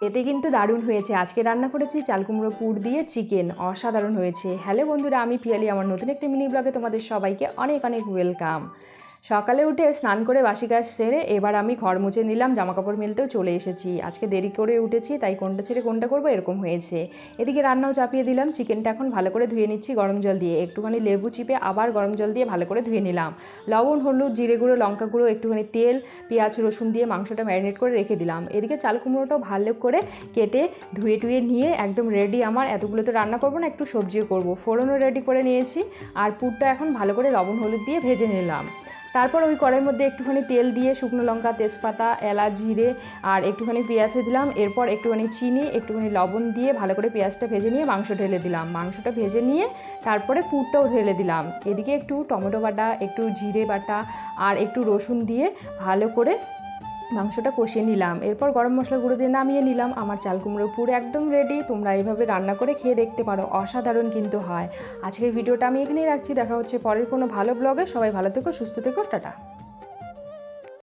এতে কিন্তু দারুণ হয়েছে। আজকে রান্না করেছি চাল কুমড়ো পুর দিয়ে চিকেন, অসাধারণ হয়েছে। হ্যালো বন্ধুরা, আমি পিয়ালি, আমার নতুন একটি মিনি ব্লগে তোমাদের সবাইকে অনেক অনেক ওয়েলকাম। সকালে উঠে স্নান করে বাসি কাজ সেরে এবার আমি ঘর মুছে নিলাম, জামাকাপড় মেলতেও চলে এসেছি। আজকে দেরি করে উঠেছি, তাই কোনটা ছেড়ে কোনটা করবো এরকম হয়েছে। এদিকে রান্নাও চাপিয়ে দিলাম। চিকেনটা এখন ভালো করে ধুয়ে নিচ্ছি গরম জল দিয়ে, একটুখানি লেবু চিপে আবার গরম জল দিয়ে ভালো করে ধুয়ে নিলাম। লবণ, হলুদ, জিরে গুঁড়ো, লঙ্কা গুঁড়ো, একটুখানি তেল, পেঁয়াজ, রসুন দিয়ে মাংসটা ম্যারিনেট করে রেখে দিলাম। এদিকে চাল কুমড়োটাও ভালো করে কেটে ধুয়ে টুয়ে নিয়ে একদম রেডি। আমার এতগুলো তো রান্না করবো না, একটু সবজিও করবো। ফোড়নও রেডি করে নিয়েছি, আর পুরটা এখন ভালো করে লবণ হলুদ দিয়ে ভেজে নিলাম। তারপর ওই কড়াইয়ের মধ্যে একটুখানি তেল দিয়ে শুকনো লঙ্কা, তেজপাতা, এলাচ, জিরে আর একটুখানি পেঁয়াজ দিলাম। এরপর একটুখানি চিনি, একটুখানি লবণ দিয়ে ভালো করে পেঁয়াজটা ভেজে নিয়ে মাংস ঢেলে দিলাম। মাংসটা ভেজে নিয়ে তারপরে পুরটাও ঢেলে দিলাম। এদিকে একটু টমেটো বাটা, একটু জিরে বাটা আর একটু রসুন দিয়ে ভালো করে মাংসটা কষিয়ে নিলাম। এরপর গরম মশলা গুঁড়ো দিয়ে নামিয়ে নিলাম। আমার চাল কুমড়োর পুর একদম রেডি। তোমরা এইভাবে রান্না করে খেয়ে দেখতে পারো, অসাধারণ কিন্তু হয়। আজকের ভিডিওটা আমি এখানেই রাখছি। দেখা হচ্ছে পরের কোনো ভালো ব্লগে। সবাই ভালো থেকো, সুস্থ থেকো, টাটা।